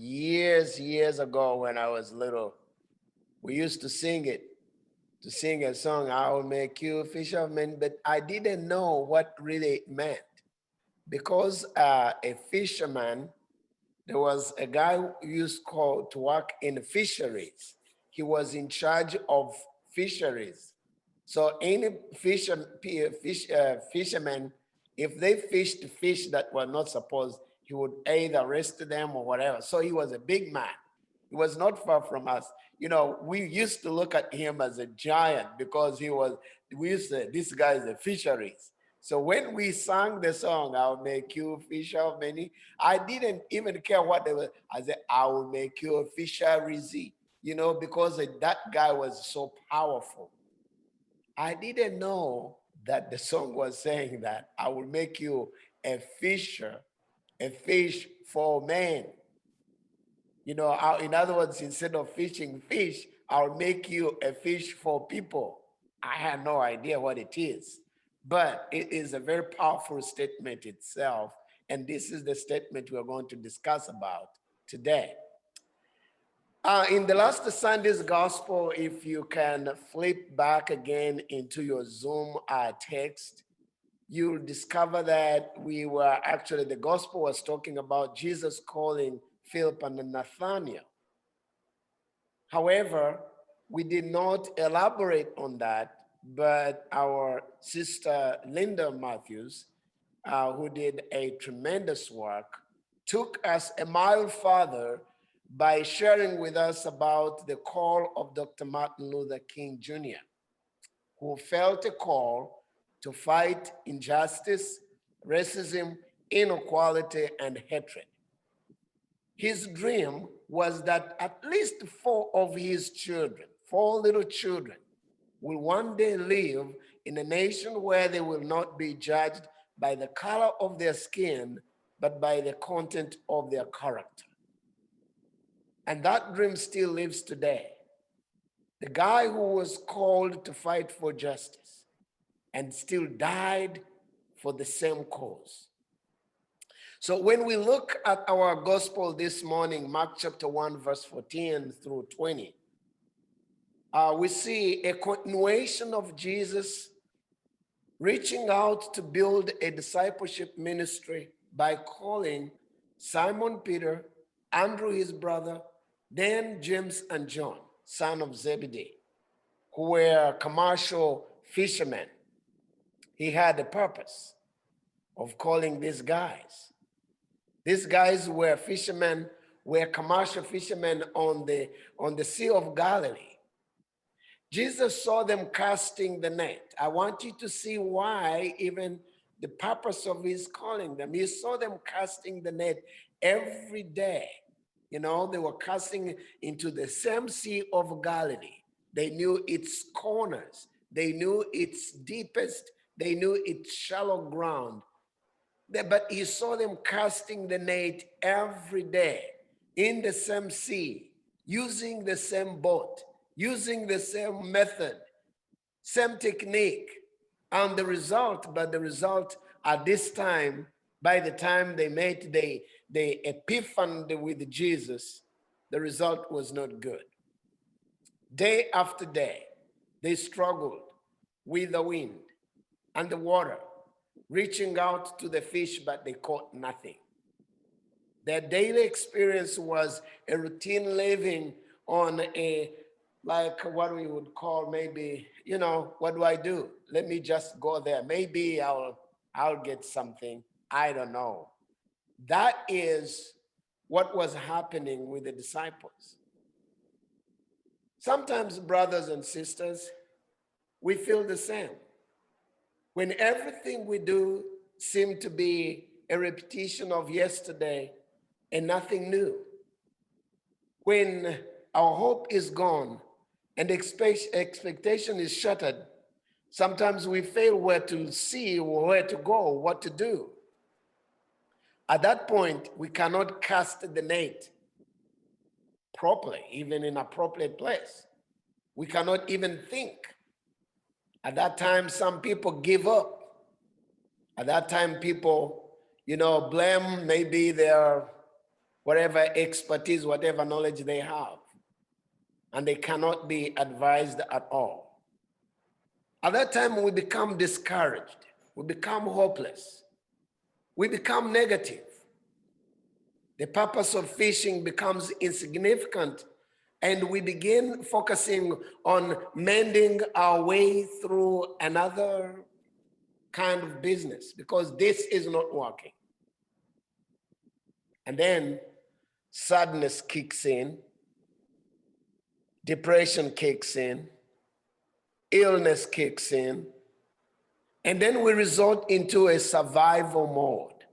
years ago when I was little. We used to sing it, to sing a song, I will make you a fisher of men, but I didn't know what really it meant. Because a fisherman, there was a guy who used to work in fisheries. He was in charge of fisheries. So any fisherman, if they fished fish that were not supposed, he would either arrest them or whatever. So he was a big man. He was not far from us. You know, we used to look at him as a giant because we used to say, this guy is a fisheries. So when we sang the song, I'll make you a fisher of many, I didn't even care what they were. I said, I will make you a fisheries, you know, because that guy was so powerful. I didn't know that the song was saying that I will make you a fisher, a fish for men. You know, in other words, instead of fishing fish, I'll make you a fish for people. I had no idea what it is, but it is a very powerful statement itself. And this is the statement we're going to discuss about today. In the last Sunday's gospel, if you can flip back again into your Zoom text, you'll discover that the gospel was talking about Jesus calling Philip and Nathanael. However, we did not elaborate on that, but our sister Linda Matthews, who did a tremendous work, took us a mile further by sharing with us about the call of Dr. Martin Luther King Jr., who felt a call to fight injustice, racism, inequality, and hatred. His dream was that at least 4 of his children, 4 little children, will one day live in a nation where they will not be judged by the color of their skin, but by the content of their character. And that dream still lives today. The guy who was called to fight for justice and still died for the same cause. So when we look at our gospel this morning, Mark chapter 1, verse 14 through 20, we see a continuation of Jesus reaching out to build a discipleship ministry by calling Simon Peter, Andrew his brother, then James and John, son of Zebedee, who were commercial fishermen. He had a purpose of calling these guys. These guys were fishermen, were commercial fishermen on the Sea of Galilee. Jesus saw them casting the net. I want you to see why, even the purpose of his calling them. He saw them casting the net every day. You know, they were casting into the same Sea of Galilee. They knew its corners. They knew its deepest. They knew its shallow ground. But he saw them casting the net every day in the same sea, using the same boat, using the same method, same technique. And the result at this time, by the time they made the Epiphany with Jesus, the result was not good. Day after day, they struggled with the wind and the water, reaching out to the fish, but they caught nothing. Their daily experience was a routine living on like what we would call maybe, you know, what do I do? Let me just go there. Maybe I'll get something. I don't know. That is what was happening with the disciples. Sometimes, brothers and sisters, we feel the same. When everything we do seems to be a repetition of yesterday and nothing new. When our hope is gone and expectation is shattered, sometimes we fail where to see, where to go, what to do. At that point, we cannot cast the net properly, even in an appropriate place. We cannot even think. At that time, some people give up. At that time, people, you know, blame maybe their whatever expertise, whatever knowledge they have, and they cannot be advised at all. At that time, we become discouraged. We become hopeless. We become negative. The purpose of fishing becomes insignificant, and we begin focusing on mending our way through another kind of business because this is not working. And then sadness kicks in, depression kicks in, illness kicks in, and then we resort into a survival mode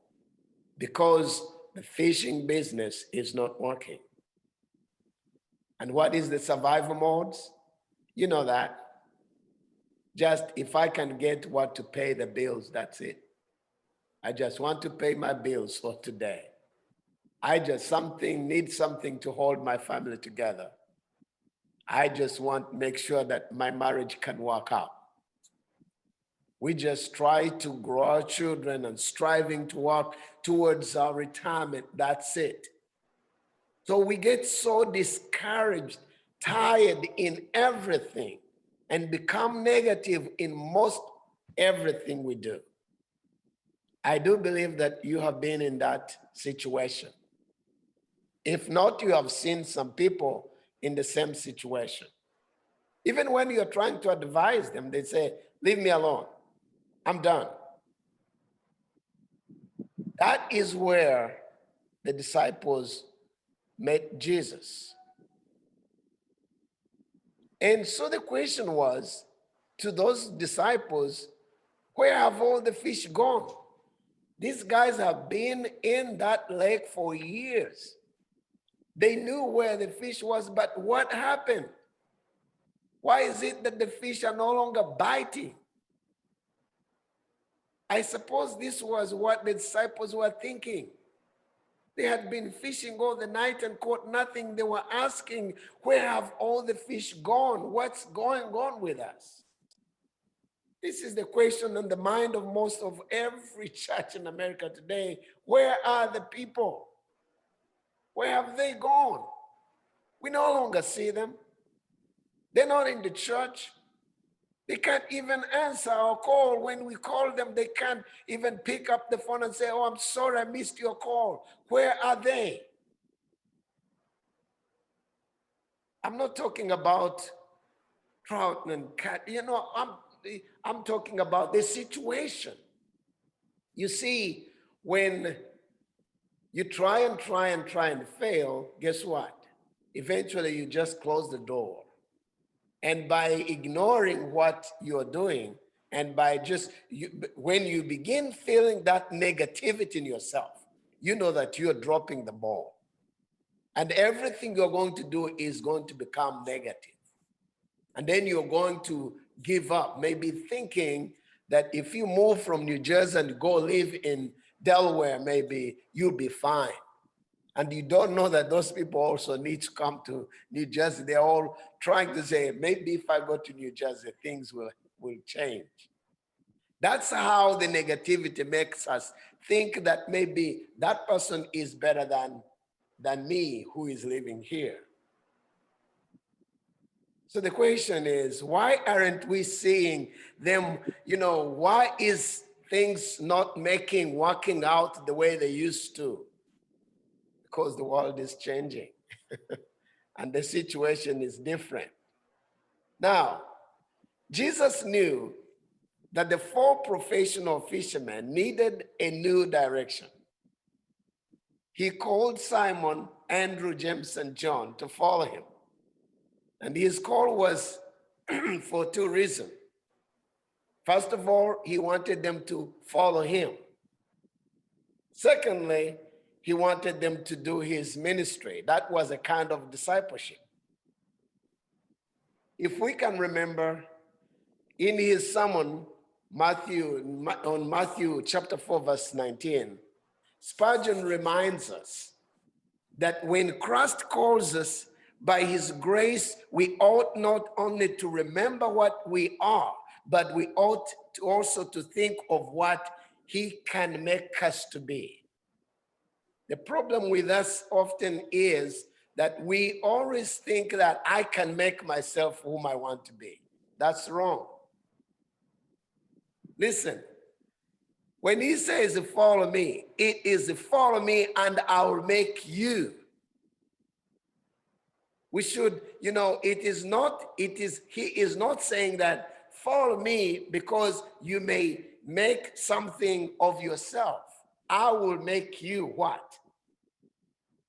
because the fishing business is not working. And what is the survival modes? You know that. Just if I can get what to pay the bills, that's it. I just want to pay my bills for today. I just need something to hold my family together. I just want to make sure that my marriage can work out. We just try to grow our children and striving to work towards our retirement. That's it. So we get so discouraged, tired in everything, and become negative in most everything we do. I do believe that you have been in that situation. If not, you have seen some people in the same situation. Even when you're trying to advise them, they say, leave me alone. I'm done. That is where the disciples met Jesus. And so the question was to those disciples, where have all the fish gone? These guys have been in that lake for years. They knew where the fish was, but what happened? Why is it that the fish are no longer biting? I suppose this was what the disciples were thinking. They had been fishing all the night and caught nothing. They were asking, where have all the fish gone? What's going on with us? This is the question on the mind of most of every church in America today. Where are the people? Where have they gone? We no longer see them. They're not in the church. They can't even answer our call. When we call them, they can't even pick up the phone and say, oh, I'm sorry, I missed your call. Where are they? I'm not talking about trout and cat. You know, I'm talking about the situation. You see, when you try and fail, guess what? Eventually, you just close the door. And by ignoring what you're doing, and by when you begin feeling that negativity in yourself, you know that you're dropping the ball. And everything you're going to do is going to become negative. And then you're going to give up, maybe thinking that if you move from New Jersey and go live in Delaware, maybe you'll be fine. And you don't know that those people also need to come to New Jersey. They're all trying to say, maybe if I go to New Jersey, things will change. That's how the negativity makes us think that maybe that person is better than me who is living here. So the question is, why aren't we seeing them, why is things not working out the way they used to? Because the world is changing and the situation is different. Now, Jesus knew that the 4 professional fishermen needed a new direction. He called Simon, Andrew, James, and John to follow him. And his call was for 2 reasons. First of all, he wanted them to follow him. Secondly, he wanted them to do his ministry. That was a kind of discipleship. If we can remember, in his sermon, on Matthew chapter 4, verse 19, Spurgeon reminds us that when Christ calls us by his grace, we ought not only to remember what we are, but we ought to also to think of what he can make us to be. The problem with us often is that we always think that I can make myself whom I want to be. That's wrong. Listen, when he says follow me, it is follow me and I'll make you. We should, he is not saying that follow me because you may make something of yourself. I will make you what?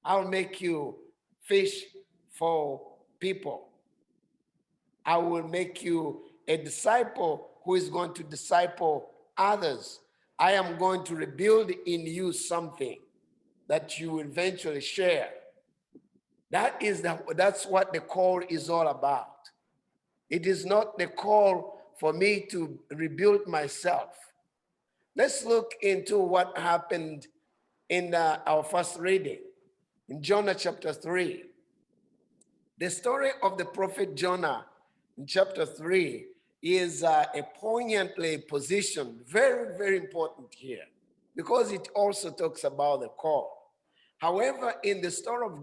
I'll make you fish for people. I will make you a disciple who is going to disciple others. I am going to rebuild in you something that you will eventually share. That's what the call is all about. It is not the call for me to rebuild myself. Let's look into what happened in our first reading, in Jonah chapter 3. The story of the prophet Jonah in chapter 3 is a poignantly positioned, very, very important here, because it also talks about the call. However, in the story of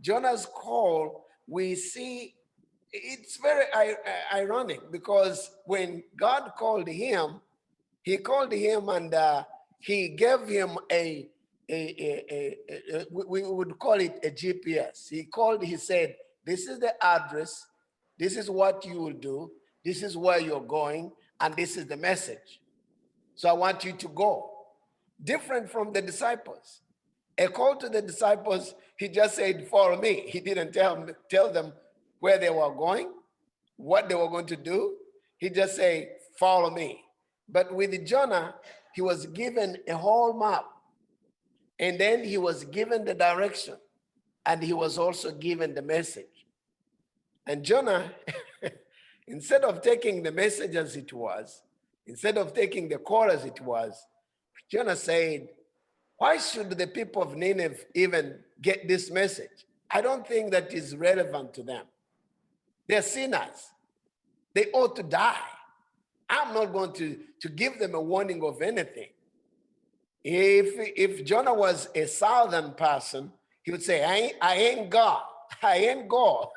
Jonah's call, we see it's very ironic, because when God called him and he gave him we would call it a GPS. He said, this is the address, this is what you will do, this is where you're going, and this is the message. So I want you to go. Different from the disciples. A call to the disciples, he just said, follow me. He didn't tell them where they were going, what they were going to do. He just said, follow me. But with Jonah, he was given a whole map. And then he was given the direction. And he was also given the message. And Jonah, instead of taking the message as it was, instead of taking the call as it was, Jonah said, why should the people of Nineveh even get this message? I don't think that is relevant to them. They're sinners. They ought to die. I'm not going to give them a warning of anything. If Jonah was a southern person, he would say, I ain't God. I ain't God.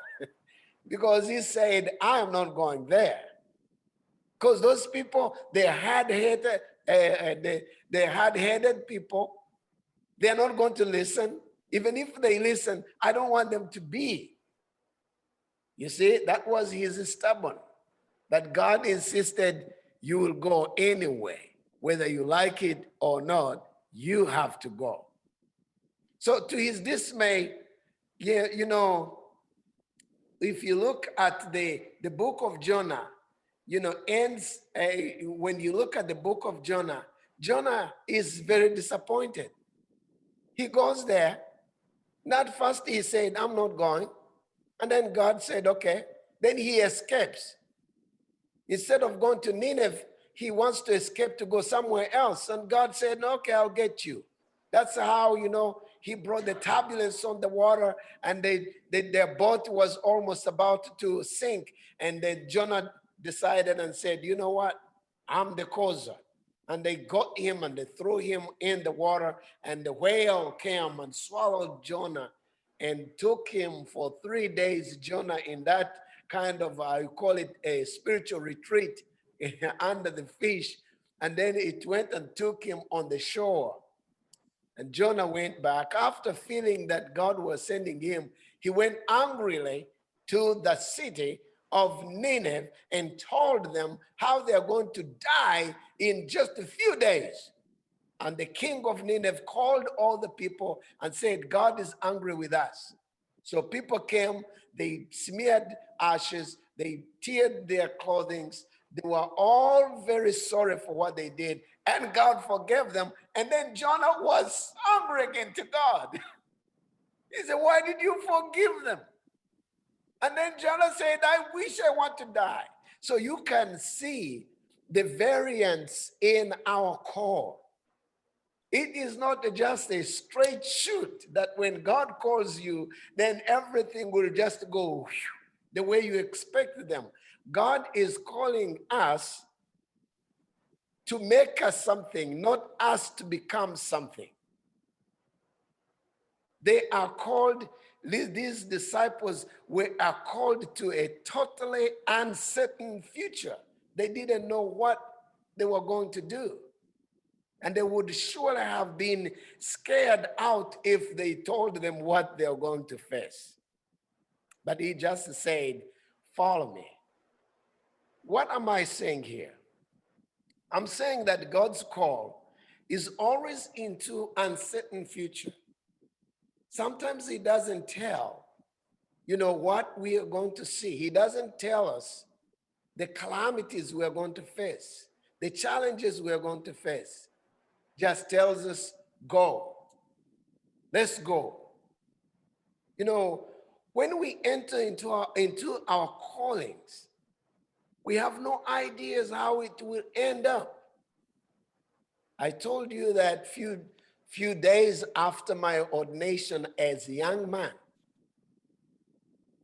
Because he said, I am not going there. Because those people, they're hard-headed people. They're not going to listen. Even if they listen, I don't want them to be. You see, that was his stubborn. That God insisted you will go anyway. Whether you like it or not, you have to go. So to his dismay, if you look at the book of Jonah, ends, when you look at the book of Jonah, Jonah is very disappointed. He goes there. Not first he said, I'm not going. And then God said, okay. Then he escapes. Instead of going to Nineveh, he wants to escape to go somewhere else. And God said, okay, I'll get you. That's how, he brought the turbulence on the water, and their boat was almost about to sink. And then Jonah decided and said, you know what? I'm the causer. And they got him and they threw him in the water, and the whale came and swallowed Jonah and took him for 3 days, Jonah, in that kind of, I call it a spiritual retreat under the fish. And then it went and took him on the shore. And Jonah went back. After feeling that God was sending him, he went angrily to the city of Nineveh and told them how they are going to die in just a few days. And the king of Nineveh called all the people and said, God is angry with us. So people came, they smeared ashes, they teared their clothing. They were all very sorry for what they did, and God forgave them. And then Jonah was angry again to God. He said, why did you forgive them? And then Jonah said, I wish I want to die. So you can see the variance in our call. It is not just a straight shoot that when God calls you, then everything will just go the way you expect them. God is calling us to make us something, not us to become something. They are called, these disciples are called to a totally uncertain future. They didn't know what they were going to do. And they would surely have been scared out if they told them what they're going to face. But he just said, follow me. What am I saying here? I'm saying that God's call is always into uncertain future. Sometimes he doesn't tell, what we are going to see. He doesn't tell us the calamities we are going to face, the challenges we are going to face. Just tells us, go. Let's go. When we enter into our callings, we have no ideas how it will end up. I told you that few days after my ordination as a young man,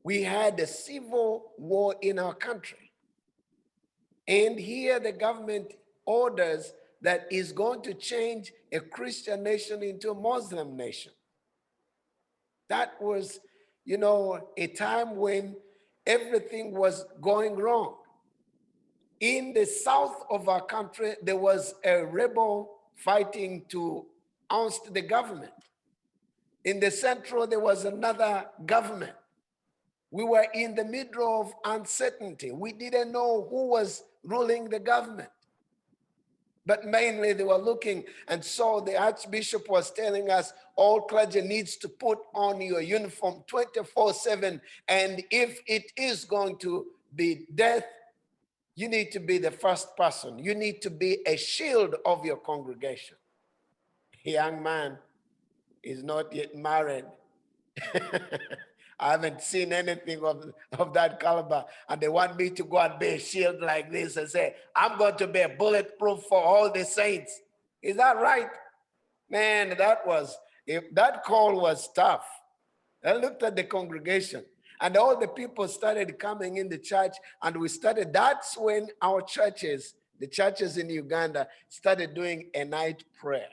we had a civil war in our country. And here the government orders that is going to change a Christian nation into a Muslim nation. That was, a time when everything was going wrong. In the south of our country, there was a rebel fighting to oust the government. In the central, there was another government. We were in the middle of uncertainty. We didn't know who was ruling the government. But mainly they were looking, and so the Archbishop was telling us all clergy needs to put on your uniform 24/7. And if it is going to be death, you need to be the first person. You need to be a shield of your congregation. A young man is not yet married. I haven't seen anything of that caliber. And they want me to go and be a shield like this and say, I'm going to be a bulletproof for all the saints. Is that right? Man, that call was tough. I looked at the congregation and all the people started coming in the church, and that's when our churches, the churches in Uganda, started doing a night prayer.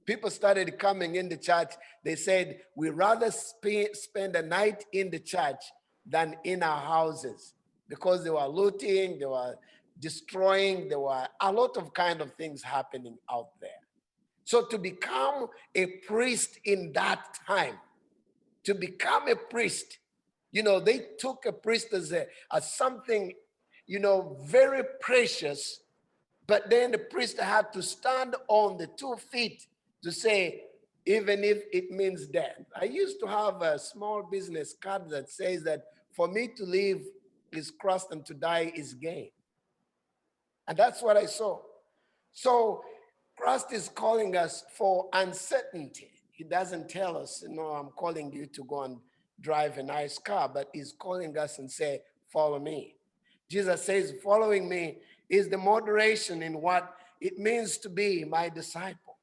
People started coming in the church. They said, we'd rather spend a night in the church than in our houses, because they were looting, they were destroying, there were a lot of kind of things happening out there. So to become a priest in that time, to become a priest, they took a priest as something, very precious, but then the priest had to stand on the 2 feet to say, even if it means death. I used to have a small business card that says that for me to live is Christ and to die is gain. And that's what I saw. So Christ is calling us for uncertainty. He doesn't tell us, I'm calling you to go and drive a nice car, but he's calling us and say, follow me. Jesus says, following me is the moderation in what it means to be my disciple.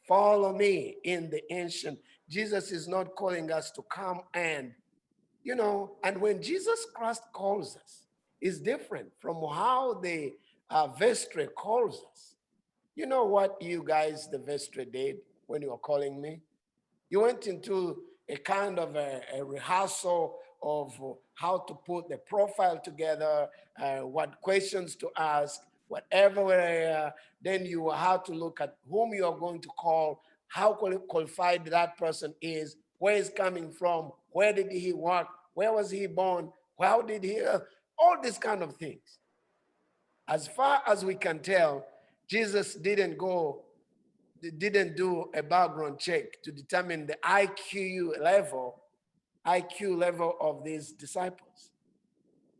Follow me in the ancient. Jesus is not calling us to come and, and when Jesus Christ calls us, it's different from how the vestry calls us. You know what you guys, the vestry, did when you were calling me? You went into a kind of a rehearsal of how to put the profile together, what questions to ask, whatever. Then you have to look at whom you are going to call, how qualified that person is, where he's coming from, where did he work, where was he born, how did he, all these kind of things. As far as we can tell, Jesus didn't do a background check to determine the IQ level of these disciples.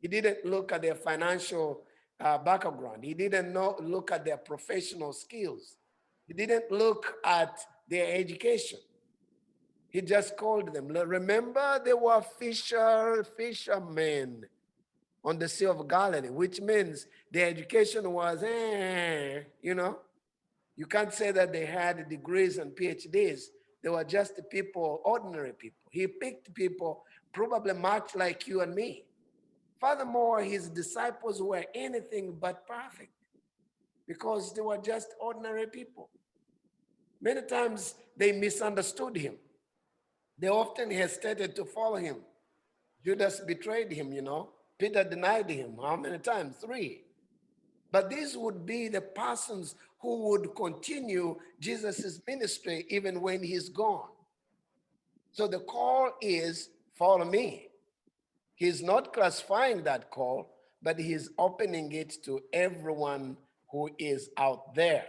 He didn't look at their financial background. He didn't look at their professional skills. He didn't look at their education. He just called them. Remember, they were fishermen on the Sea of Galilee, which means their education was, You can't say that they had degrees and PhDs. They were just people, ordinary people. He picked people probably much like you and me. Furthermore, his disciples were anything but perfect because they were just ordinary people. Many times they misunderstood him. They often hesitated to follow him. Judas betrayed him, Peter denied him. How many times? 3. But these would be the persons who would continue Jesus' ministry even when he's gone. So the call is, follow me. He's not classifying that call, but he's opening it to everyone who is out there.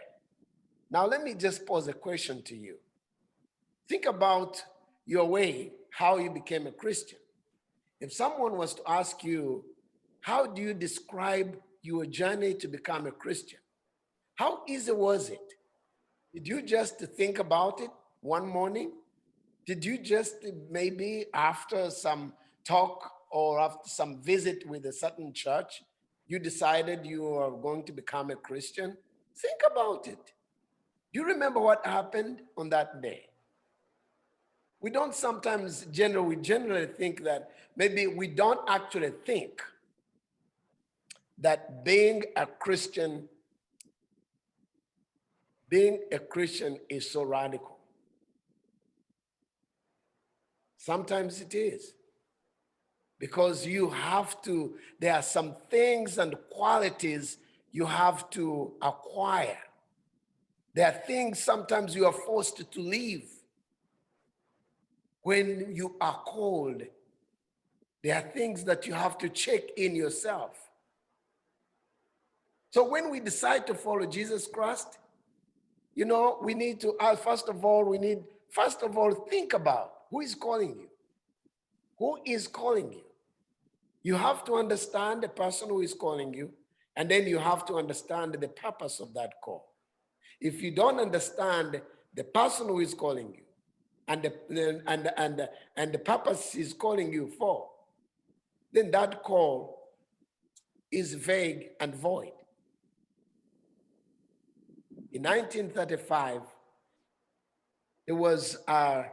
Now, let me just pose a question to you. Think about your way, how you became a Christian. If someone was to ask you, how do you describe your journey to become a Christian? How easy was it? Did you just think about it one morning? Did you just maybe after some talk or after some visit with a certain church, you decided you are going to become a Christian? Think about it. Do you remember what happened on that day? We don't sometimes generally think that maybe we don't actually think that being a Christian is so radical. Sometimes it is. Because there are some things and qualities you have to acquire. There are things sometimes you are forced to leave. When you are called, there are things that you have to check in yourself. So when we decide to follow Jesus Christ, we need to, first of all, think about who is calling you. Who is calling you? You have to understand the person who is calling you, and then you have to understand the purpose of that call. If you don't understand the person who is calling you and the purpose he's calling you for, then that call is vague and void. In 1935, there was a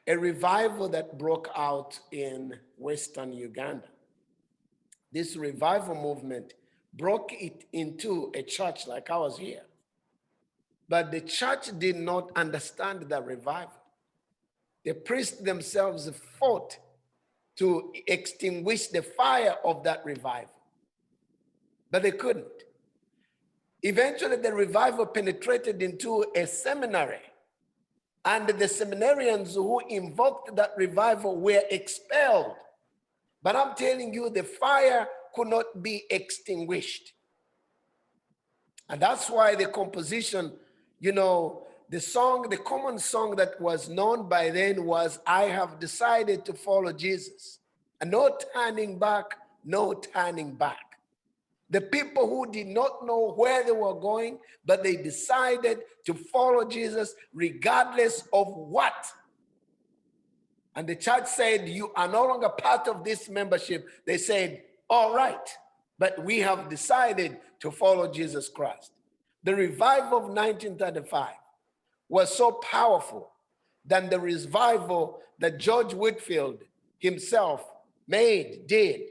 revival that broke out in Western Uganda. This revival movement broke it into a church like ours here. But the church did not understand the revival. The priests themselves fought to extinguish the fire of that revival, but they couldn't. Eventually, the revival penetrated into a seminary, and the seminarians who invoked that revival were expelled. But I'm telling you, the fire could not be extinguished. And that's why the composition, the common song that was known by then was, I have decided to follow Jesus. And no turning back, no turning back. The people who did not know where they were going, but they decided to follow Jesus regardless of what. And the church said, you are no longer part of this membership. They said, all right, but we have decided to follow Jesus Christ. The revival of 1935 was so powerful than the revival that George Whitefield himself did.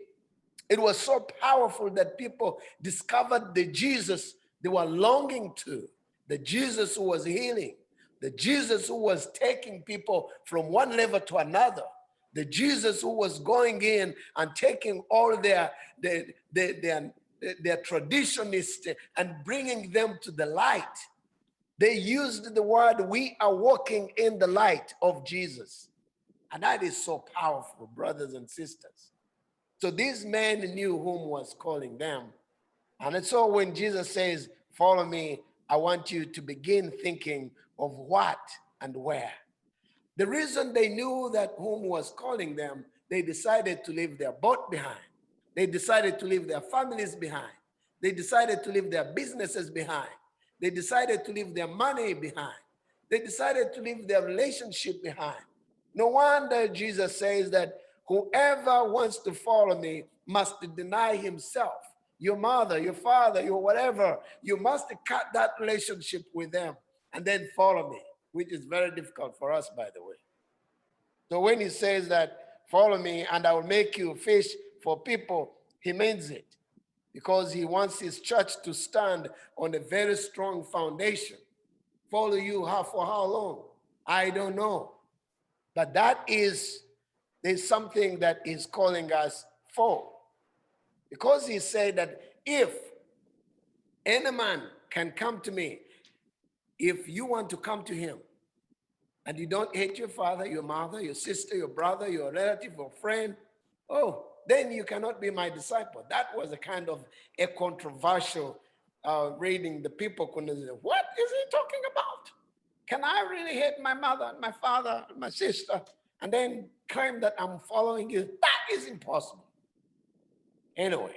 It was so powerful that people discovered the Jesus they were longing to, the Jesus who was healing, the Jesus who was taking people from one level to another, the Jesus who was going in and taking all their traditionists and bringing them to the light. They used the word, we are walking in the light of Jesus. And that is so powerful, brothers and sisters. So these men knew whom was calling them. And so when Jesus says, follow me, I want you to begin thinking of what and where. The reason they knew that whom was calling them, they decided to leave their boat behind. They decided to leave their families behind. They decided to leave their businesses behind. They decided to leave their money behind. They decided to leave their relationship behind. No wonder Jesus says that whoever wants to follow me must deny himself. Your mother, your father, your whatever, you must cut that relationship with them and then follow me, which is very difficult for us, by the way. So when he says that, follow me and I will make you fish for people, he means it because he wants his church to stand on a very strong foundation. Follow you for how long? I don't know. But there's something that he's calling us for. Because he said that if any man can come to me, if you want to come to him, and you don't hate your father, your mother, your sister, your brother, your relative or friend, oh, then you cannot be my disciple. That was a kind of a controversial reading. The people couldn't say, what is he talking about? Can I really hate my mother and my father and my sister and then claim that I'm following you? That is impossible. Anyway,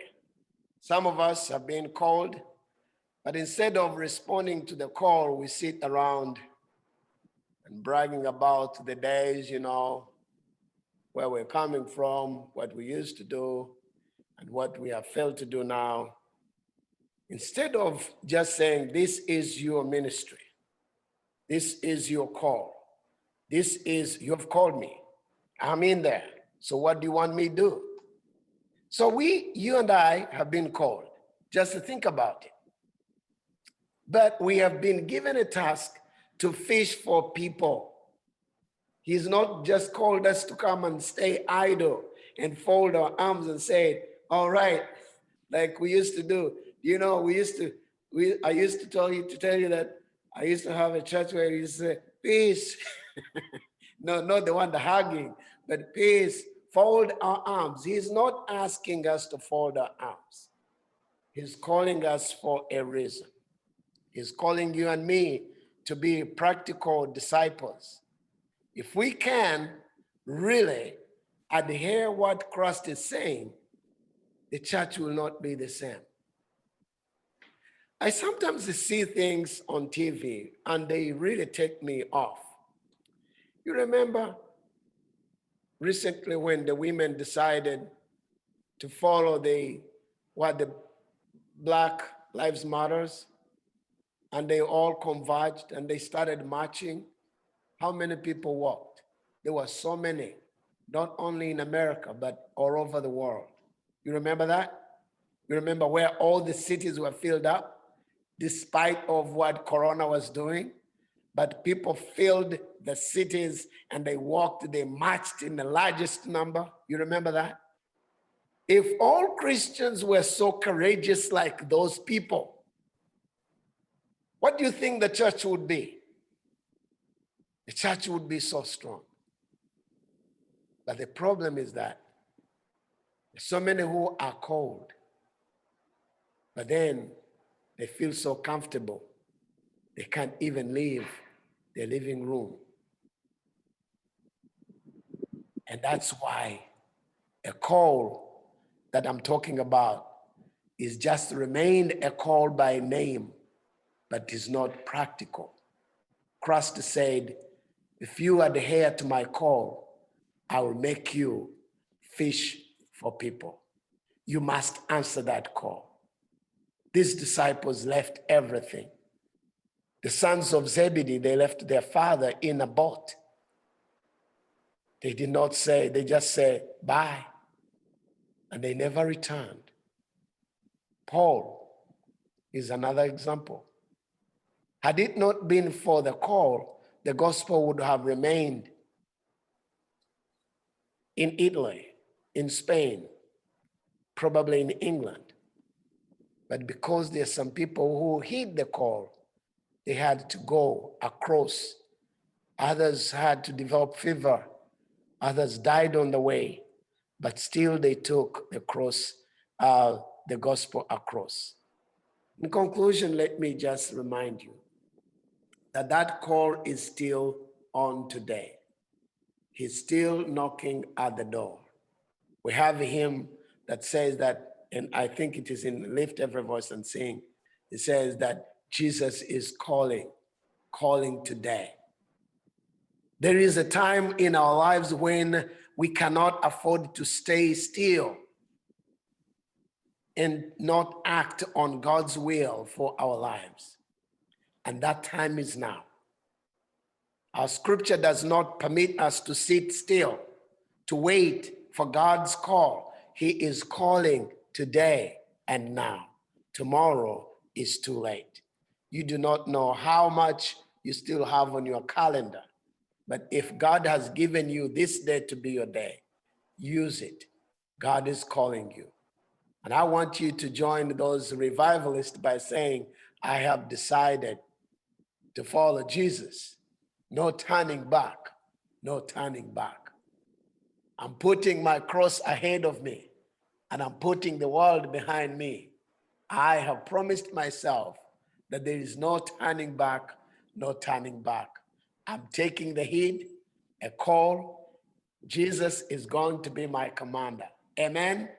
some of us have been called, but instead of responding to the call, we sit around and bragging about the days, where we're coming from, what we used to do, and what we have failed to do now. Instead of just saying, this is your ministry, this is your call, you've called me, I'm in there, so what do you want me to do? So you and I have been called, just to think about it. But we have been given a task to fish for people. He's not just called us to come and stay idle and fold our arms and say, all right, like we used to do. I used to tell you that I used to have a church where you say, peace. No, not the one, the hugging, but peace, fold our arms. He's not asking us to fold our arms. He's calling us for a reason. He's calling you and me to be practical disciples. If we can really adhere what Christ is saying, the church will not be the same. I sometimes see things on TV and they really take me off. You remember recently when the women decided to follow the Black Lives Matters, and they all converged and they started marching. How many people walked? There were so many, not only in America, but all over the world. You remember that? You remember where all the cities were filled up, despite of what Corona was doing? But people filled the cities and they walked, they marched in the largest number. You remember that? If all Christians were so courageous like those people, what do you think the church would be? The church would be so strong. But the problem is that there's so many who are called, but then they feel so comfortable, they can't even leave their living room. And that's why a call that I'm talking about is just remained a call by name, but is not practical. Christ said, if you adhere to my call, I will make you fish for people. You must answer that call. These disciples left everything. The sons of Zebedee, they left their father in a boat. They did not say, they just said, bye. And they never returned. Paul is another example. Had it not been for the call, the gospel would have remained in Italy, in Spain, probably in England. But because there's some people who heed the call, they had to go across. Others had to develop fever. Others died on the way, but still they took the gospel across. In conclusion, let me just remind you that that call is still on today. He's still knocking at the door. We have a hymn that says that, and I think it is in Lift Every Voice and Sing. It says that Jesus is calling today. There is a time in our lives when we cannot afford to stay still and not act on God's will for our lives. And that time is now. Our scripture does not permit us to sit still, to wait for God's call. He is calling today and now. Tomorrow is too late. You do not know how much you still have on your calendar. But if God has given you this day to be your day, use it. God is calling you. And I want you to join those revivalists by saying, I have decided to follow Jesus. No turning back, no turning back. I'm putting my cross ahead of me, and I'm putting the world behind me. I have promised myself that there is no turning back, no turning back. I'm taking the heed, a call. Jesus is going to be my commander. Amen.